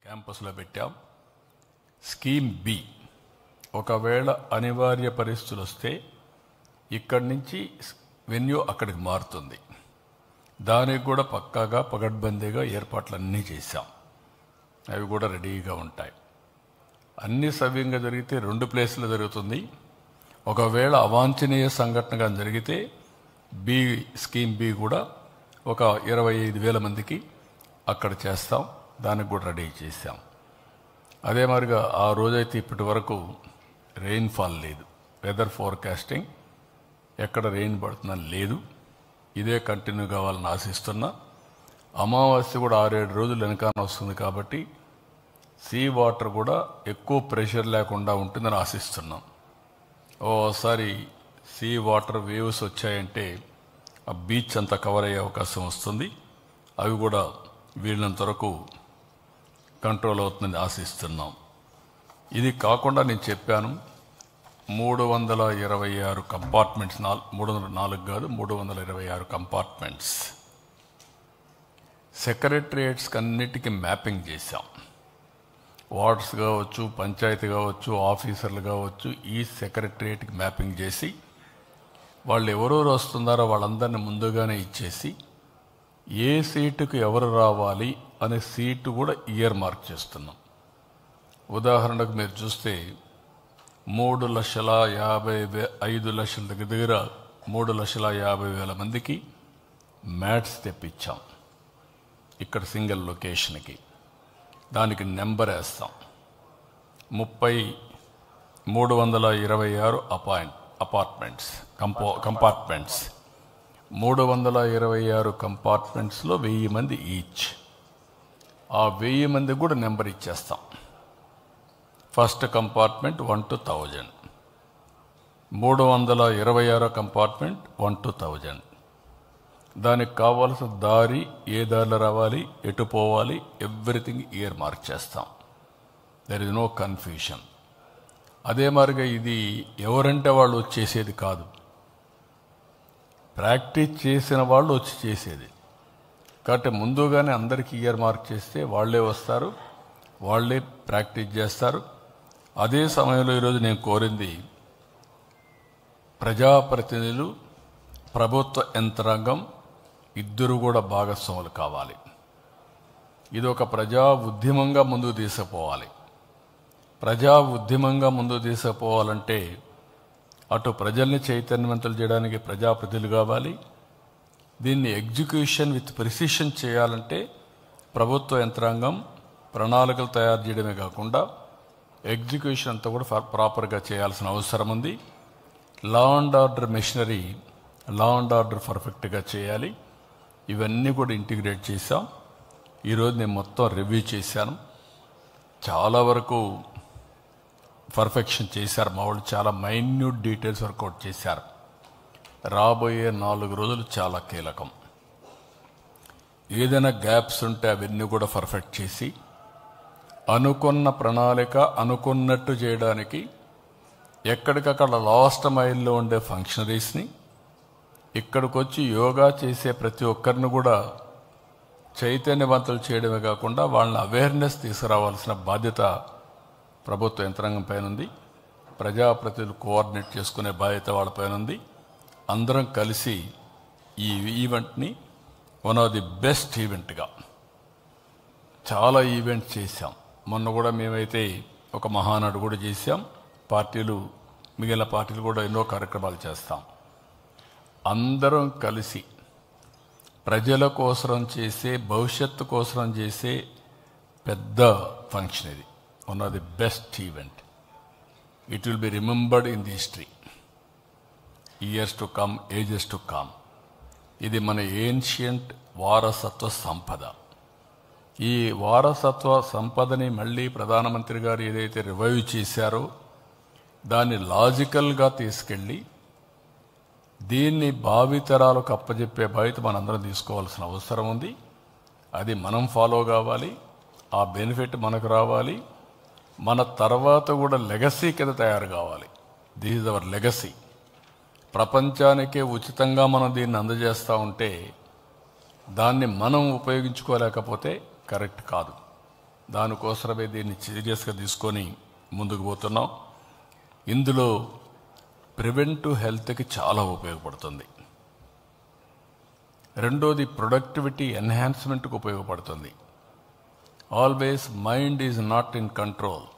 క్యాంపస్లో పెట్టాం. Scheme B, ఒకవేళ అనివార్య పరిస్థితులు వస్తే ఇక్కడి నుంచి వెన్యూ అక్కడికి మారుతుంది. దానికి కూడా పక్కాగా పగడ్బందీగా ఏర్పాట్లన్నీ చేశాం. అవి కూడా రెడీగా ఉంటాయి. అన్ని సవ్యంగా జరిగితే 2 ప్లేసులు జరుగుతుంది. ఒకవేళ అవాంఛనీయ సంఘటనగా జరిగితే స్కీమ్ బి కూడా ఒక 25,000 మందికి అక్కడ చేస్తాం. దానికి కూడా రెడీ చేశాం. అదే మాదిరిగా ఆ రోజైతే ఇప్పటి వరకు రెయిన్ఫాల్ లేదు. వెదర్ ఫోర్కాస్టింగ్ ఎక్కడ రెయిన్ పడుతుందని లేదు. ఇదే కంటిన్యూ కావాలని ఆశిస్తున్నా. అమావాస్య కూడా 6-7 రోజులు వెనకాల వస్తుంది కాబట్టి సీ వాటర్ కూడా ఎక్కువ ప్రెషర్ లేకుండా ఉంటుందని ఆశిస్తున్నాం. ఓసారి సీ వాటర్ వేవ్స్ వచ్చాయంటే ఆ బీచ్ అంతా కవర్ అయ్యే అవకాశం వస్తుంది. అవి కూడా వీళ్ళంత వరకు కంట్రోల్ అవుతుందని ఆశిస్తున్నాం. ఇది కాకుండా నేను చెప్పాను 326 కంపార్ట్మెంట్స్, 304 కాదు 326 కంపార్ట్మెంట్స్ సెక్రటరియేట్స్కి అన్నిటికీ మ్యాపింగ్ చేశాం. వార్డ్స్ కావచ్చు, పంచాయతీ కావచ్చు, ఆఫీసర్లు కావచ్చు, ఈ సెక్రటరియేట్కి మ్యాపింగ్ చేసి వాళ్ళు ఎవరెవరు వస్తున్నారో వాళ్ళందరినీ ముందుగానే ఇచ్చేసి ఏ సీటుకు ఎవరు రావాలి అనే సీటు కూడా ఇయర్ మార్క్ చేస్తున్నాం. ఉదాహరణకు మీరు చూస్తే 3,55,000 దగ్గర 3,50,000 మందికి మ్యాట్స్ తెప్పించాం. ఇక్కడ సింగిల్ లొకేషన్కి దానికి నెంబర్ వేస్తాం. 326 అపార్ట్మెంట్స్ కంపార్ట్మెంట్స్ 326 కంపార్ట్మెంట్స్లో 1000 మంది ఈచ్. ఆ 1000 మందికి కూడా నెంబర్ ఇచ్చేస్తాం. First compartment 1 to 1000, 326 compartment 1 to 1000. దానికి కావాల్సిన దారి, ఏ దారిలో రావాలి, ఎటు పోవాలి, ఎవ్రీథింగ్ ఇయర్ మార్క్ చేస్తాం. There is no confusion. అదే మాదిరిగా ఇది ఎవరంటే వాళ్ళు వచ్చేసేది కాదు, ప్రాక్టీస్ చేసిన వాళ్ళు వచ్చి చేసేది. కాబట్టి ముందుగానే అందరికీ ఇయర్ మార్క్ చేస్తే వాళ్ళే వస్తారు, వాళ్ళే ప్రాక్టీస్ చేస్తారు. అదే సమయంలో ఈరోజు నేను కోరింది ప్రజాప్రతినిధులు, ప్రభుత్వ యంత్రాంగం ఇద్దరు కూడా భాగస్వాములు కావాలి. ఇది ఒక ప్రజా ఉద్యమంగా ముందుకు తీసుకుపోవాలి. ప్రజా ఉద్యమంగా ముందుకు తీసుకుపోవాలంటే అటు ప్రజల్ని చైతన్యవంతులు చేయడానికి ప్రజాప్రతినిధులు కావాలి. దీన్ని ఎగ్జిక్యూషన్ విత్ ప్రిసిషన్ చేయాలంటే ప్రభుత్వ యంత్రాంగం ప్రణాళికలు తయారు చేయడమే కాకుండా ఎగ్జిక్యూషన్ అంతా కూడా ప్రాపర్గా చేయాల్సిన అవసరం ఉంది. Law and order machinery, law and order పర్ఫెక్ట్గా చేయాలి. ఇవన్నీ కూడా ఇంటిగ్రేట్ చేశాం. ఈరోజు నేను మొత్తం రివ్యూ చేశాను. చాలా వరకు పర్ఫెక్షన్ చేశారు మా వాళ్ళు. చాలా మైన్యూట్ డీటెయిల్స్ వర్కౌట్ చేశారు. రాబోయే 4 రోజులు చాలా కీలకం. ఏదైనా గ్యాప్స్ ఉంటే అవన్నీ కూడా పర్ఫెక్ట్ చేసి అనుకున్న ప్రణాళిక అనుకున్నట్టు చేయడానికి ఎక్కడికక్కడ లాస్ట్ మైల్లో ఉండే ఫంక్షనరీస్ని ఇక్కడికి వచ్చి యోగా చేసే ప్రతి ఒక్కరిని కూడా చైతన్యవంతులు చేయడమే కాకుండా వాళ్ళని అవేర్నెస్ తీసుకురావాల్సిన బాధ్యత ప్రభుత్వ యంత్రాంగం పైన ఉంది. ప్రజాప్రతినిధులు కోఆర్డినేట్ చేసుకునే బాధ్యత వాళ్ళపైన ఉంది. అందరం కలిసి ఈ ఈవెంట్ని వన్ ఆఫ్ ది బెస్ట్ ఈవెంట్గా చాలా ఈవెంట్స్ చేశాం. మొన్న కూడా మేమైతే ఒక మహానాడు కూడా చేశాం. మిగిలిన పార్టీలు కూడా ఎన్నో కార్యక్రమాలు చేస్తాం. అందరం కలిసి ప్రజల కోసం చేసే, భవిష్యత్తు కోసం చేసే పెద్ద ఫంక్షన్ ఇది. One of the best event. It will be remembered in the history, years to come, ages to come. ఇది మన ఏన్షియంట్ వారసత్వ సంపద. ఈ వారసత్వ సంపదని మళ్ళీ ప్రధానమంత్రి గారు ఏదైతే రివైవ్ చేశారో దాన్ని లాజికల్గా తీసుకెళ్ళి దీన్ని భావితరాలకు అప్పజెప్పే బాధ్యత మనందరం తీసుకోవాల్సిన అవసరం ఉంది. అది మనం ఫాలో కావాలి. ఆ బెనిఫిట్ మనకు రావాలి. మన తర్వాత కూడా లెగసీ కింద తయారు కావాలి. This is our legacy. ప్రపంచానికే ఉచితంగా మనం దీన్ని అందజేస్తూ ఉంటే దాన్ని మనం ఉపయోగించుకోలేకపోతే కరెక్ట్ కాదు. దానికోసమే దీన్ని సీరియస్గా తీసుకొని ముందుకు పోతున్నాం. ఇందులో ప్రివెంటివ్ హెల్త్కి చాలా ఉపయోగపడుతుంది. రెండోది ప్రొడక్టివిటీ ఎన్హాన్స్మెంట్కి ఉపయోగపడుతుంది. Always mind is not in control.